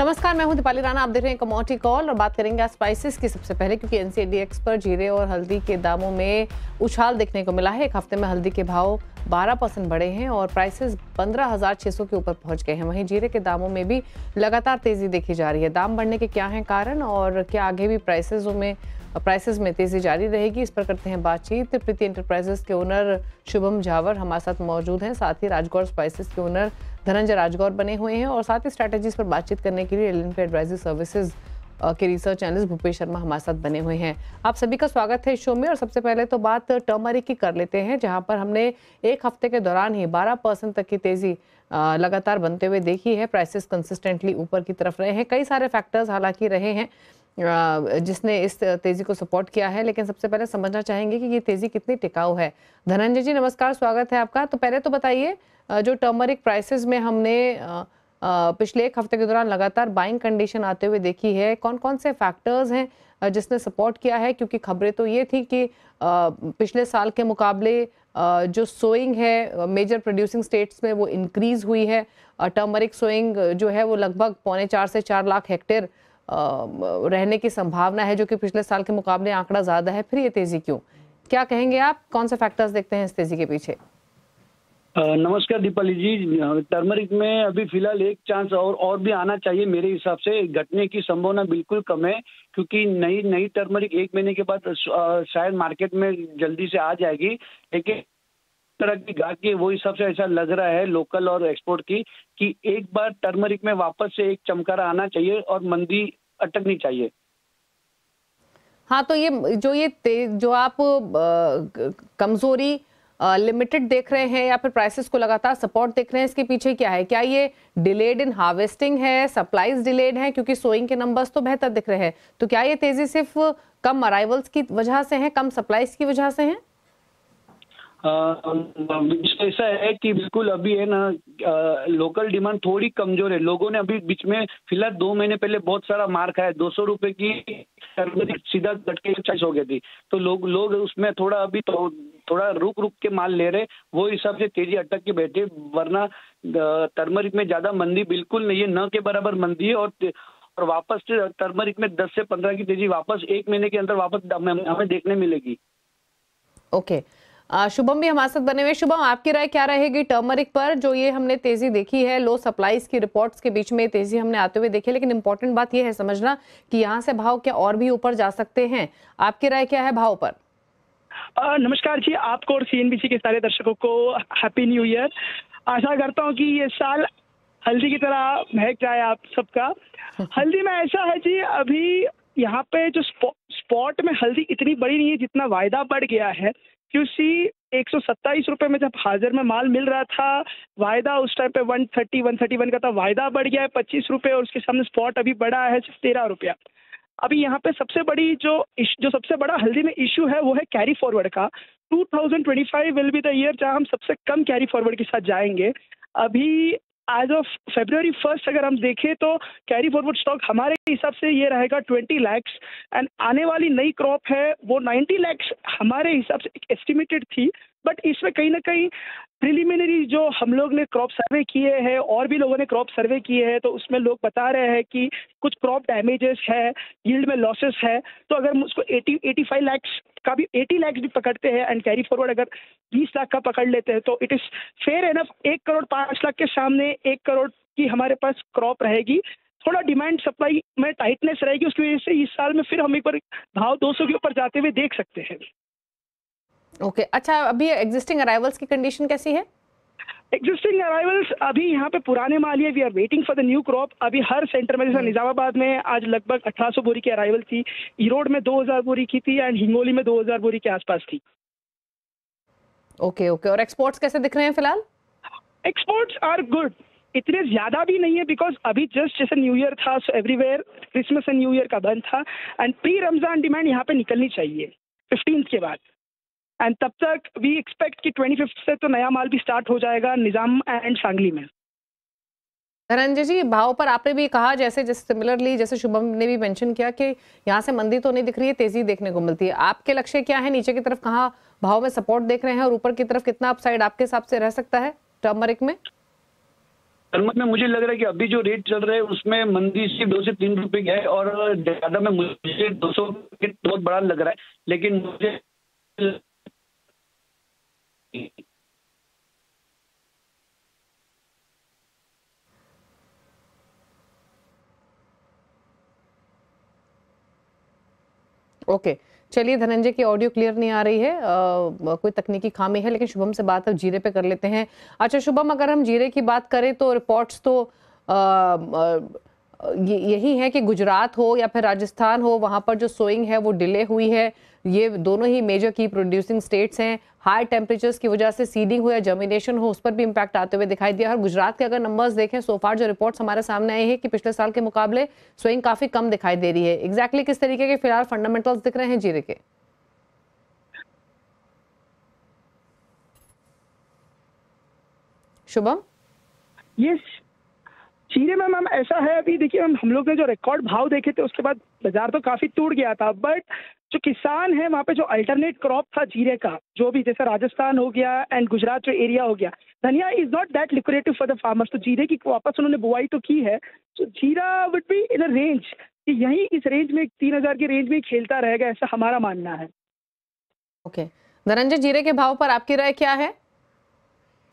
नमस्कार, मैं हूं दीपाली राणा। आप देख रहे हैं कमोडिटी कॉल और बात करेंगे आज स्पाइसेस की। सबसे पहले क्योंकि एनसीडीएक्स पर जीरे और हल्दी के दामों में उछाल देखने को मिला है। एक हफ्ते में हल्दी के भाव 12% बढ़े हैं और प्राइसेस 15,600 के ऊपर पहुंच गए हैं। वहीं जीरे के दामों में भी लगातार तेजी देखी जा रही है। दाम बढ़ने के क्या हैं कारण और क्या आगे भी प्राइसेस में तेजी जारी रहेगी, इस पर करते हैं बातचीत। प्रीति एंटरप्राइजेस के ओनर शुभम झावर हमारे साथ मौजूद हैं, साथ ही राजगौर स्पाइसेस के ओनर धनंजय राजगौर बने हुए हैं और साथ ही स्ट्रैटेजीज पर बातचीत करने के लिए एल&पी एडवाइजरी सर्विसेज के रिसर्च एनालिस्ट भूपेश शर्मा हमारे साथ बने हुए हैं। आप सभी का स्वागत है इस शो में। और सबसे पहले तो बात टर्मरिक की कर लेते हैं, जहां पर हमने एक हफ्ते के दौरान ही 12% तक की तेजी लगातार बनते हुए देखी है। प्राइसेस कंसिस्टेंटली ऊपर की तरफ रहे हैं। कई सारे फैक्टर्स हालांकि रहे हैं जिसने इस तेजी को सपोर्ट किया है, लेकिन सबसे पहले समझना चाहेंगे कि ये तेजी कितनी टिकाऊ है। धनंजय जी नमस्कार, स्वागत है आपका। तो पहले तो बताइए, जो टर्मरिक प्राइसेस में हमने पिछले एक हफ्ते के दौरान लगातार बाइंग कंडीशन आते हुए देखी है, कौन कौन से फैक्टर्स हैं जिसने सपोर्ट किया है? क्योंकि खबरें तो ये थी कि पिछले साल के मुकाबले जो सोइंग है मेजर प्रोड्यूसिंग स्टेट्स में वो इंक्रीज हुई है। टर्मरिक सोइंग जो है वो लगभग 3.25 से 4 लाख हेक्टेयर रहने की संभावना है, जो कि पिछले साल के मुकाबले आंकड़ा ज्यादा है। फिर ये तेजी क्यों? क्या कहेंगे आप, कौन से फैक्टर्स देखते हैं इस तेजी के पीछे? नमस्कार दीपाली जी। टर्मरिक में अभी फिलहाल एक चांस और भी आना चाहिए। मेरे हिसाब से घटने की संभावना बिल्कुल कम है, क्योंकि नई टर्मरिक 1 महीने के बाद शायद मार्केट में जल्दी से आ जाएगी। लेकिन तरह की गाहक की वो हिसाब से ऐसा लग रहा है लोकल और एक्सपोर्ट की कि एक बार टर्मरिक में वापस से एक चमकारा आना चाहिए और मंदी अटकनी चाहिए। हाँ, तो जो आप कमजोरी लिमिटेड देख रहे हैं या फिर प्राइसेस को लगातार सपोर्ट देख रहे हैं, इसके पीछे क्या है? क्या ये डिलेड इन हार्वेस्टिंग है, सप्लाईज डिलेड है? क्योंकि सोइंग के नंबर्स तो बेहतर दिख रहे हैं, तो क्या ये तेजी सिर्फ कम अराइवल्स की वजह से है, कम सप्लाईज की वजह से है? ऐसा है कि बिल्कुल अभी है ना, लोकल डिमांड थोड़ी कमजोर है। लोगों ने अभी बीच में फिलहाल 2 महीने पहले बहुत सारा मार खाया। 200 रुपए की सीधा झटके 40 हो गई थी। तो लोग उसमें थोड़ा रुक के माल ले रहे, वो हिसाब से तेजी अटक के बैठे। वरना टर्मरिक में ज्यादा मंदी बिल्कुल नहीं है, न के बराबर मंदी है। और वापस टर्मरिक में 10 से 15 की तेजी वापस 1 महीने के अंदर वापस हमें देखने मिलेगी। ओके, शुभम भी हमारे साथ बने हुए। शुभम, आपकी राय क्या रहेगी टर्मरिक पर? जो ये हमने तेजी देखी है, लो सप्लाईज की रिपोर्ट्स के बीच में तेजी हमने आते हुए देखी है, लेकिन इंपॉर्टेंट बात ये है समझना कि यहाँ से भाव क्या और भी ऊपर जा सकते हैं? आपकी राय क्या है भाव पर? नमस्कार जी, आपको और सीएनबीसी के सारे दर्शकों को हैप्पी न्यू ईयर। आशा करता हूँ कि ये साल हल्दी की तरह महक जाए आप सबका। हल्दी में ऐसा है जी, अभी यहाँ पे जो स्पॉट में हल्दी इतनी बड़ी नहीं है जितना वायदा बढ़ गया है। क्योंकि 127 रुपए में जब हाजिर में माल मिल रहा था, वायदा उस टाइम पे 131 का था। वायदा बढ़ गया है 25 रुपए और उसके सामने स्पॉट अभी बढ़ा है सिर्फ 13 रुपया। अभी यहाँ पे सबसे बड़ी जो सबसे बड़ा हल्दी में इशू है वो है कैरी फॉरवर्ड का। 2025 विल बी द ईयर जहाँ हम सबसे कम कैरी फॉरवर्ड के साथ जाएंगे। अभी एज ऑफ February 1 अगर हम देखें तो कैरी फॉरवर्ड स्टॉक हमारे हिसाब से ये रहेगा 20 लाख एंड आने वाली नई क्रॉप है वो 90 लाख हमारे हिसाब से एस्टिमेटेड थी। बट इसमें कहीं ना कहीं प्रिलिमिनरी जो हम लोग ने क्रॉप सर्वे किए हैं और भी लोगों ने क्रॉप सर्वे किए हैं, तो उसमें लोग बता रहे हैं कि कुछ क्रॉप डैमेजेस है, यील्ड में लॉसेस है। तो अगर हम उसको 85 लाख का भी 80 लाख भी पकड़ते हैं एंड कैरी फॉरवर्ड अगर 20 लाख का पकड़ लेते हैं, तो it is fair enough. 1 crore 5 lakh के सामने 1 करोड़ की हमारे पास क्रॉप रहेगी। थोड़ा डिमांड सप्लाई में टाइटनेस रहेगी, उसकी वजह से इस साल में फिर हम एक बार भाव 200 के ऊपर जाते हुए देख सकते हैं। ओके, अच्छा, अभी एग्जिस्टिंग अराइवल्स की कंडीशन कैसी है? एग्जिस्टिंग अराइवल्स अभी यहाँ पे पुराने माल है, we are waiting for the new crop. अभी हर सेंटर में, जैसे निजामाबाद में आज लगभग 1800 बोरी की अराइवल थी, ईरोड में 2000 बोरी की थी एंड हिंगोली में 2000 बोरी के आसपास थी। ओके, और एक्सपोर्ट्स कैसे दिख रहे हैं फिलहाल? एक्सपोर्ट्स आर गुड, इतने ज्यादा भी नहीं है बिकॉज अभी जस्ट जैसे न्यू ईयर था, so everywhere Christmas and new year का बंद था एंड प्री रमजान डिमांड यहाँ पे निकलनी चाहिए 15 के बाद। एंड तब तक वी एक्सपेक्ट कि 25 से तो नया माल भी स्टार्ट हो जाएगा निजाम एंड सांगली में। धनंजय जी, भाव पर आपने भी कहा, जैसे सिमिलरली जैसे शुभम ने भी मेंशन किया कि यहाँ से मंदी तो नहीं दिख रही है, तेजी देखने को मिलती है। आपके लक्ष्य क्या है? नीचे की तरफ कहाँ भाव में सपोर्ट देख रहे हैं और ऊपर की तरफ कितना अपसाइड आपके हिसाब से रह सकता है टर्मरिक में? हरमत में मुझे लग रहा है कि अभी जो रेट चल रहा है उसमें मंदी सिर्फ 2 से 3 रुपए की है, और ज्यादा में मुझे 200 बहुत बड़ा लग रहा है, लेकिन मुझे ओके, चलिए धनंजय की ऑडियो क्लियर नहीं आ रही है, कोई तकनीकी खामी है, लेकिन शुभम से बात अब जीरे पे कर लेते हैं। अच्छा शुभम, अगर हम जीरे की बात करें तो रिपोर्ट्स तो यही है कि गुजरात हो या फिर राजस्थान हो, वहां पर जो सोइंग है वो डिले हुई है। ये दोनों ही मेजर की प्रोड्यूसिंग स्टेट्स हैं। हाई टेम्परेचर्स की वजह से सीडिंग हो या जर्मिनेशन हो, उस पर भी इम्पैक्ट आते हुए दिखाई दिया। और गुजरात के अगर नंबर्स देखें, सोफार जो रिपोर्ट्स हमारे सामने आए हैं कि पिछले साल के मुकाबले सोइंग काफी कम दिखाई दे रही है। एग्जैक्टली किस तरीके के फिलहाल फंडामेंटल्स दिख रहे हैं जीरे के? शुभम? यस, जीरे में मैम ऐसा है, अभी देखिए मैम, हम लोग ने जो रिकॉर्ड भाव देखे थे उसके बाद बाजार तो काफी टूट गया था, बट जो किसान है वहाँ पे जो अल्टरनेट क्रॉप था जीरे का, जो भी जैसे राजस्थान हो गया एंड गुजरात जो एरिया हो गया, dhaniya is not that liquidative for the farmers. तो जीरे की वापस उन्होंने बुआई तो की है, तो जीरा would be in a range कि यही इस रेंज में 3,000 की रेंज में खेलता रहेगा, ऐसा हमारा मानना है। ओके, धनंजय जीरे के भाव पर आपकी राय क्या है?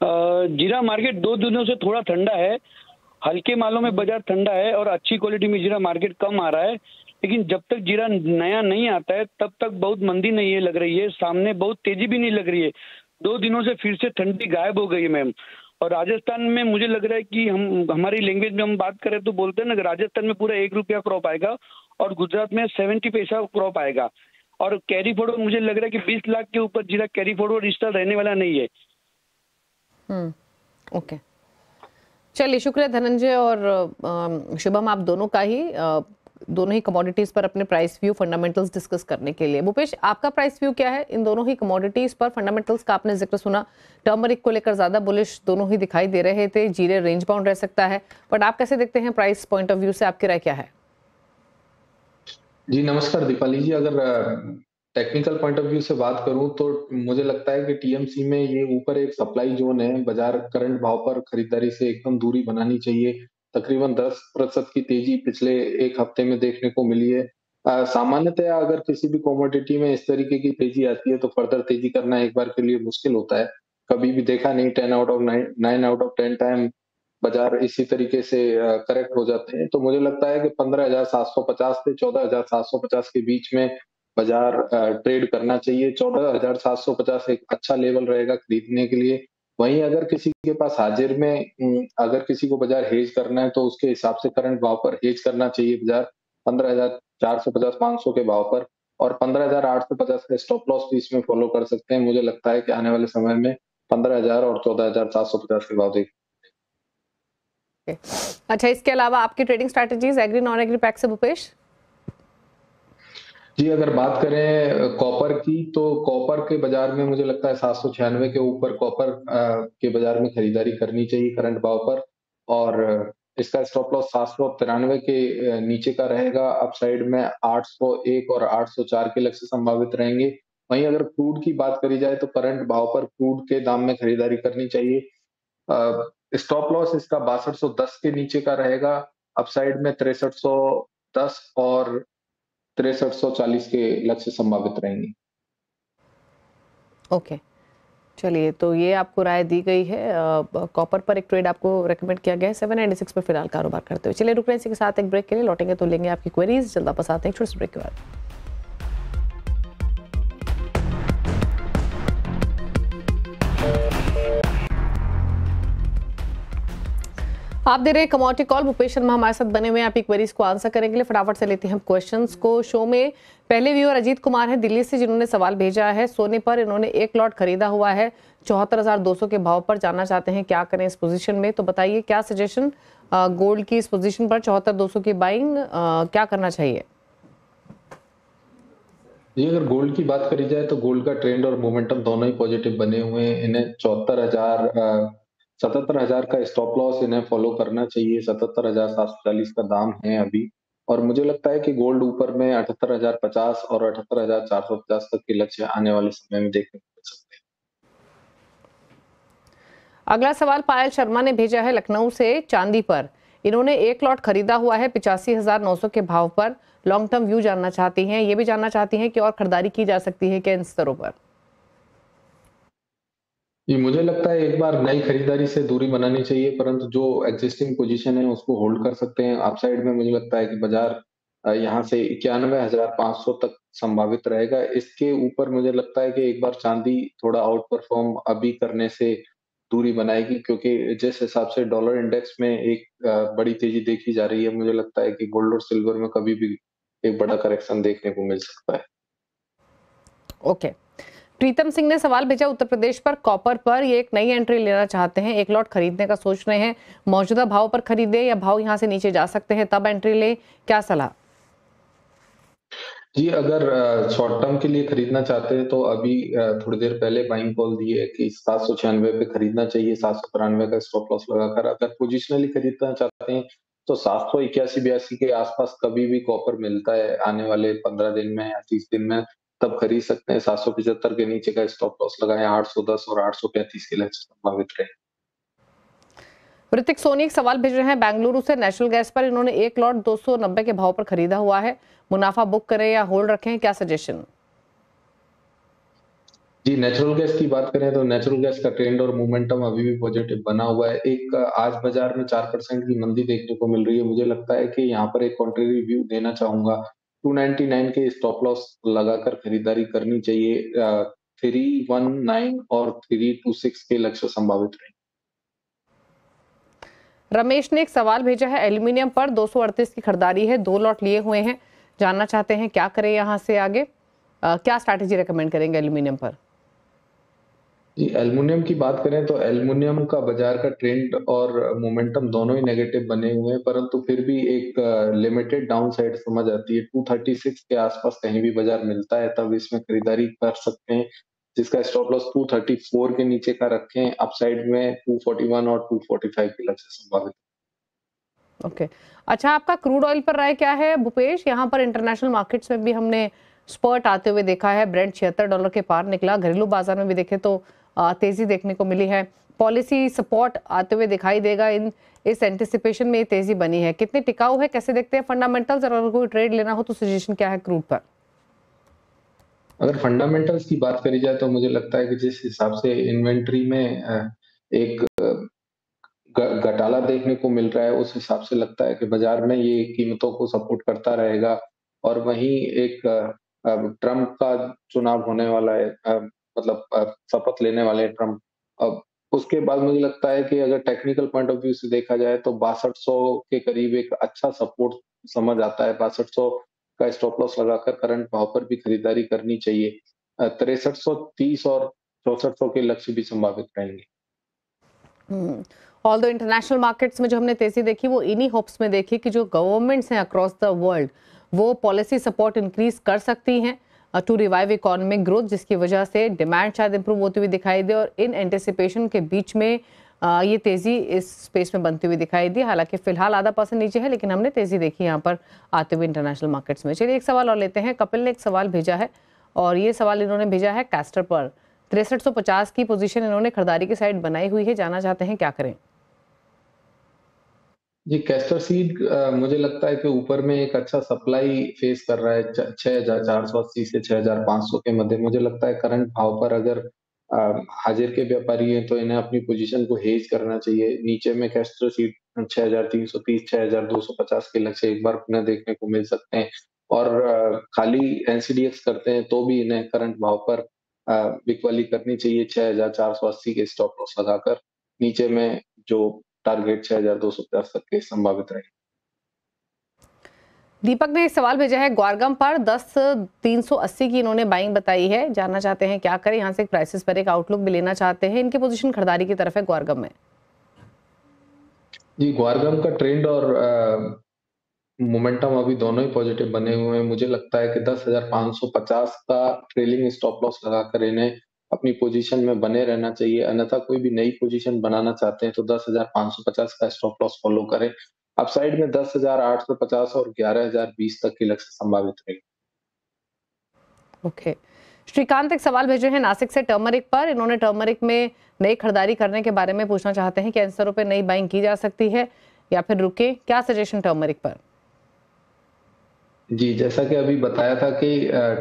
जीरा मार्केट 2 दिनों से थोड़ा ठंडा है, हल्के मालों में बाजार ठंडा है और अच्छी क्वालिटी में जीरा मार्केट कम आ रहा है, लेकिन जब तक जीरा नया नहीं आता है तब तक बहुत मंदी नहीं है लग रही है, सामने बहुत तेजी भी नहीं लग रही है। 2 दिनों से फिर से ठंडी गायब हो गई है मैम। और राजस्थान में मुझे लग रहा है कि हमारी लैंग्वेज में हम बात करें तो बोलते हैं ना, राजस्थान में पूरा 1 रुपया क्रॉप आएगा और गुजरात में 70 पैसा क्रॉप आएगा। और कैरी फॉरवर्ड मुझे लग रहा है कि 20 लाख के ऊपर जीरा कैरी फॉरवर्ड इस साल रहने वाला नहीं है। ओके, चलिए शुक्रिया धनंजय और शुभम, आप दोनों ही कमोडिटीज पर अपने प्राइस व्यू फंडामेंटल्स डिस्कस करने के लिए। भूपेश, आपका प्राइस व्यू क्या है इन दोनों ही कमोडिटीज पर? फंडामेंटल्स का आपने जिक्र सुना, टर्मरिक को लेकर ज्यादा बुलिश दोनों ही दिखाई दे रहे थे, जीरे रेंज बाउंड रह सकता है, बट आप कैसे देखते हैं प्राइस पॉइंट ऑफ व्यू से? आपकी राय क्या है? जी नमस्कार दीपाली जी, अगर टेक्निकल पॉइंट ऑफ व्यू से बात करूं तो मुझे लगता है कि टीएमसी में ये ऊपर एक सप्लाई जोन है, बाजार करंट भाव पर खरीदारी से एकदम दूरी बनानी चाहिए। तकरीबन 10% की तेजी पिछले एक हफ्ते में देखने को मिली है। सामान्यतया अगर किसी भी कमोडिटी में इस तरीके की तेजी आती है तो फर्दर तेजी करना एक बार के लिए मुश्किल होता है। कभी भी देखा नहीं, 10 out of 9 out of 10 time बाजार इसी तरीके से करेक्ट हो जाते हैं। तो मुझे लगता है कि 15,750 से 14,750 के बीच में बाजार ट्रेड करना चाहिए। 14,750 एक अच्छा लेवल रहेगा खरीदने के लिए। वहीं अगर किसी के पास हाजिर में अगर किसी को बाजार हेज करना है तो उसके हिसाब से करंट भाव पर हेज करना चाहिए बाजार 15,450-500 के भाव पर, और 15,850 का स्टॉप लॉस भी इसमें फॉलो कर सकते हैं। मुझे लगता है कि आने वाले समय में 15,000 और 14,750 के भाव देख। अच्छा, इसके अलावा आपकी trading strategies agri non agri pack से भूपेश? जी अगर बात करें कॉपर की तो कॉपर के बाजार में मुझे लगता है 796 के ऊपर कॉपर के बाजार में खरीदारी करनी चाहिए करंट भाव पर, और इसका स्टॉप लॉस 793 के नीचे का रहेगा। अपसाइड में 801 और 804 के लक्ष्य संभावित रहेंगे। वहीं अगर क्रूड की बात करी जाए तो करंट भाव पर क्रूड के दाम में खरीदारी करनी चाहिए। स्टॉप लॉस इसका 6210 के नीचे का रहेगा। अपसाइड में 6310 और 6340 के लक्ष्य संभावित रहेंगे। ओके, चलिए, तो ये आपको राय दी गई है। कॉपर पर एक ट्रेड आपको रेकमेंड किया गया है 796 पर फिलहाल कारोबार करते हुए। चलिए रुक रहे हैं, इसी के साथ एक ब्रेक के लिए लौटेंगे तो लेंगे आपकी क्वेरीज। जल्द वापस आते हैं छोटे से ब्रेक के बाद। आप दे रहे कमोडिटी कॉल, भूपेश शर्मा हमारे साथ बने हुए हैं आपकी क्वेरीज को आंसर करने के लिए। फटाफट से लेते हैं हम क्वेश्चंस को। शो में पहले व्यूअर अजीत कुमार है दिल्ली से, जिन्होंने सवाल भेजा है। सोने पर इन्होंने एक लॉट खरीदा हुआ है 74,200 के भाव पर, जानना चाहते हैं क्या करें इस पोजीशन में। तो बताइए क्या सजेशन गोल्ड की इस पोजीशन पर 74,200 की बाइंग क्या करना चाहिए? जी अगर गोल्ड की बात करी जाए तो गोल्ड का ट्रेंड और मोमेंटम दोनों ही पॉजिटिव बने हुए हैं। इन्हें 77,000 का स्टॉप लॉस इन्हें फॉलो करना चाहिए। 77,740 का दाम है अभी, और मुझे लगता है कि गोल्ड ऊपर में 78,050 और 78,450 तक के लक्ष्य आने वाले समय में देखने को मिल सकते हैं। अगला सवाल पायल शर्मा ने भेजा है लखनऊ से चांदी पर। इन्होंने एक लॉट खरीदा हुआ है 85,900 के भाव पर। लॉन्ग टर्म व्यू जानना चाहती हैं। ये भी जानना चाहती हैं कि और खरीदारी की जा सकती है क्या इन स्तरों पर। जी, मुझे लगता है एक बार नई खरीदारी से दूरी बनानी चाहिए, परंतु जो एग्जिस्टिंग पोजीशन है उसको होल्ड कर सकते हैं। अपसाइड में मुझे लगता है कि बाजार यहाँ से 91,500 तक संभावित रहेगा। इसके ऊपर मुझे लगता है कि एक बार चांदी थोड़ा आउट परफॉर्म अभी करने से दूरी बनाएगी, क्योंकि जिस हिसाब से डॉलर इंडेक्स में एक बड़ी तेजी देखी जा रही है, मुझे लगता है कि गोल्ड और सिल्वर में कभी भी एक बड़ा करेक्शन देखने को मिल सकता है। ओके। प्रीतम सिंह ने सवाल भेजा उत्तर प्रदेश पर कॉपर पर। ये एक नई एंट्री लेना चाहते हैं, एक लॉट खरीदने का सोच रहे हैं। मौजूदा भाव पर खरीदे या भाव यहां से नीचे जा सकते हैं तब एंट्री ले, क्या सलाह? जी, अगर शॉर्ट टर्म के लिए खरीदना चाहते हैं तो अभी थोड़ी देर पहले बाइंग कॉल दी है कि 796 पे खरीदना चाहिए, 793 का स्टॉप लॉस लगाकर। अगर पोजिशनली खरीदना चाहते हैं तो 781-82 के आसपास कभी भी कॉपर मिलता है आने वाले 15 दिन में या 30 दिन में, तब खरीद सकते हैं। 775 के नीचे का स्टॉप लॉस लगाएं, 810 और 835 के लक्ष्य संभावित रहे। ऋतिक सोनी एक सवाल भेज रहे हैं बेंगलुरु से नेचुरल गैस पर। इन्होंने एक लॉट 290 के भाव पर खरीदा हुआ है। मुनाफा बुक करें या होल्ड रखें, क्या सजेशन? जी, नेचुरल गैस की बात करें तो नेचुरल गैस का ट्रेंड और मोमेंटम अभी भी पॉजिटिव बना हुआ है। एक आज बाजार में 4% की मंदी देखने को मिल रही है। मुझे लगता है कि यहाँ पर एक कॉन्ट्रेरी व्यू देना चाहूंगा। 299 के स्टॉप लॉस लगाकर खरीदारी करनी चाहिए। 319 और 326 के लक्ष्य संभावित रहे। रमेश ने एक सवाल भेजा है एल्यूमिनियम पर। 238 की खरीदारी है, 2 लॉट लिए हुए हैं। जानना चाहते हैं क्या करें यहां से आगे, क्या स्ट्रैटेजी रेकमेंड करेंगे एल्यूमिनियम पर? जी, एल्युमिनियम की बात करें तो एल्युमिनियम का बाजार का ट्रेंड और मोमेंटम दोनों ही नेगेटिव बने हुए हैं, परंतु फिर भी एक लिमिटेड डाउनसाइड समझ आती है। 236 के आसपास कहीं भी बाजार मिलता है तब इसमें खरीदारी कर सकते हैं, जिसका स्टॉप लॉस 234 के नीचे का रखें। अपसाइड में 241 और 245 के लक्ष्य संभावित। ओके। अच्छा, आपका क्रूड ऑयल पर राय क्या है भूपेश? यहाँ पर इंटरनेशनल मार्केट्स में भी हमने स्पर्ट आते हुए देखा है। ब्रेंट $76 के पार निकला। घरेलू बाजार में भी देखें तो तेजी देखने को मिली है। पॉलिसी सपोर्ट आते हुए दिखाई देगा। इस एंटिसिपेशन में ये तेजी बनी है, कितनी टिकाऊ है, कैसे देखते हैं फंडामेंटल्स? और अगर कोई ट्रेड लेना हो तो सजेशन क्या है क्रूड पर? अगर फंडामेंटल्स की बात करी जाए तो मुझे लगता है कि जिस हिसाब से इन्वेंट्री में एक घटाला देखने को मिल रहा है, उस हिसाब से लगता है कि बाजार में ये कीमतों को सपोर्ट करता रहेगा। और वहीं एक ट्रम्प का चुनाव होने वाला है, मतलब शपथ लेने वाले हैं ट्रम्प। अब उसके बाद मुझे लगता है कि अगर टेक्निकल पॉइंट ऑफ व्यू से देखा जाए तो 6200 के करीब एक अच्छा सपोर्ट समझ आता है। 6200 का स्टॉप लॉस लगाकर करंट भाव पर भी खरीदारी करनी चाहिए। 6330 और 6400 के लक्ष्य भी संभावित रहेंगे। ऑल्दो इंटरनेशनल मार्केट्स में जो हमने तेजी देखी वो इन्हीं होप्स में देखी कि जो गवर्नमेंट्स हैं अक्रॉस द वर्ल्ड वो पॉलिसी सपोर्ट इंक्रीज कर सकती हैं टू रिवाइव इकोनॉमिक ग्रोथ, जिसकी वजह से डिमांड शायद इंप्रूव होती हुई दिखाई दे। और इन एंटिसिपेशन के बीच में ये तेजी इस स्पेस में बनती हुई दिखाई दी। हालांकि फिलहाल ½ % नीचे है, लेकिन हमने तेजी देखी यहाँ पर आते हुए इंटरनेशनल मार्केट्स में। चलिए एक सवाल और लेते हैं। कपिल ने एक सवाल भेजा है और ये सवाल इन्होंने भेजा है कैस्टर पर। 6350 की पोजीशन इन्होंने खरीदारी की साइड बनाई हुई है। जानना चाहते हैं क्या करें? जी, कैस्टर सीड मुझे लगता है कि ऊपर में एक अच्छा सप्लाई फेस कर रहा है। 6480 से 6500 के मध्य। मुझे लगता है करंट भाव पर अगर हाजिर के व्यापारी हैं तो इन्हें अपनी पोजीशन को हेज करना चाहिए। नीचे में कैस्टर सीड 6330 6250 के लक्ष्य एक बार पुनः देखने को मिल सकते हैं। और खाली एनसीडीएक्स करते हैं तो भी इन्हें करंट भाव पर बिकवाली करनी चाहिए 6480 के स्टॉप लॉस लगाकर। नीचे में जो टारगेट 6250 तक के संभावित रहे। दीपक ने एक सवाल भेजा है ग्वारगम पर। 10,380 की इन्होंने बाइंग बताई है। जानना चाहते हैं क्या करें? यहाँ से एक प्राइसेस पर एक आउटलुक भी लेना चाहते हैं। इनकी पोजीशन खरीदारी की तरफ है ग्वारगम में। जी, ग्वारगम का ट्रेंड और मोमेंटम अभी दोनों ही पॉजिटिव बने हुए हैं। मुझे लगता है कि 10,550 का ट्रेलिंग स्टॉप लॉस लगाकर इन्हें अपनी पोजीशन में बने रहना चाहिए। अन्यथा कोई भी नई पोजीशन बनाना चाहते हैं तो 10,550 का स्टॉप लॉस फॉलो करें। अपसाइड में 10,850 और 11,020 तक के लक्ष्य संभावित रहेंगे। ओके। श्रीकांत एक सवाल भेजे हैं नासिक से टर्मरिक पर। इन्होंने टर्मरिक में नई खरीदारी करने के बारे में पूछना चाहते हैं कि इन स्तरों पे नई बाइंग की जा सकती है या फिर रुके, क्या सजेशन टर्मरिक पर? जी, जैसा कि अभी बताया था कि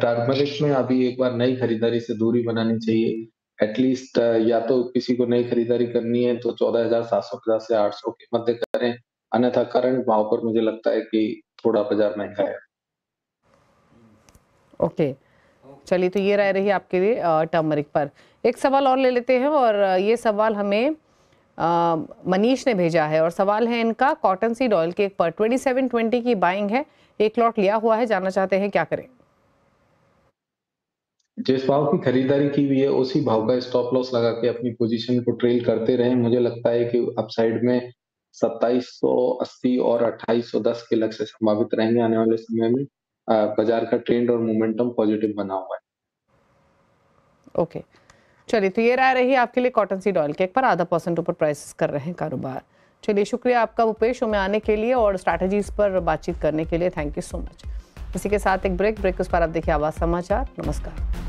टर्मरिक में अभी एक बार नई खरीदारी से दूरी बनानी चाहिए। एटलीस्ट या तो किसी को नई खरीदारी करनी है तो 14,750 से 800 के मध्य करें, अन्यथा करंट भाव पर मुझे लगता है कि थोड़ा बाजार महंगा है। ओके, चलिए, तो ये राय रही आपके लिए टर्मरिक पर। एक सवाल और ले लेते हैं, और ये सवाल हमें मनीष ने भेजा है, और सवाल है इनका कॉटन सीड ऑयल के पर 2720 की बाइंग है, एक लॉट लिया हुआ है, जानना चाहते हैं क्या करें? जिस भाव की खरीदारी की हुई है उसी भाव का स्टॉप लॉस लगा के अपनी पोजीशन को ट्रेल करते रहें। मुझे लगता है कि अपसाइड में 2780 और 2810 के लक्ष्य संभावित रहेंगे आने वाले समय में। बाजार का ट्रेंड और मोमेंटम पॉजिटिव बना हुआ है। ओके, चलिए, तो ये राय रही आपके लिए कॉटन सीड ऑयल केक पर 0.5% ऊपर प्राइसेस कर रहे हैं कारोबार। चलिए, शुक्रिया आपका भूपेश, शो में आने के लिए और स्ट्रैटेजीज पर बातचीत करने के लिए। Thank you so much. इसी के साथ एक ब्रेक, उस पर आप देखिए आवाज समाचार। नमस्कार।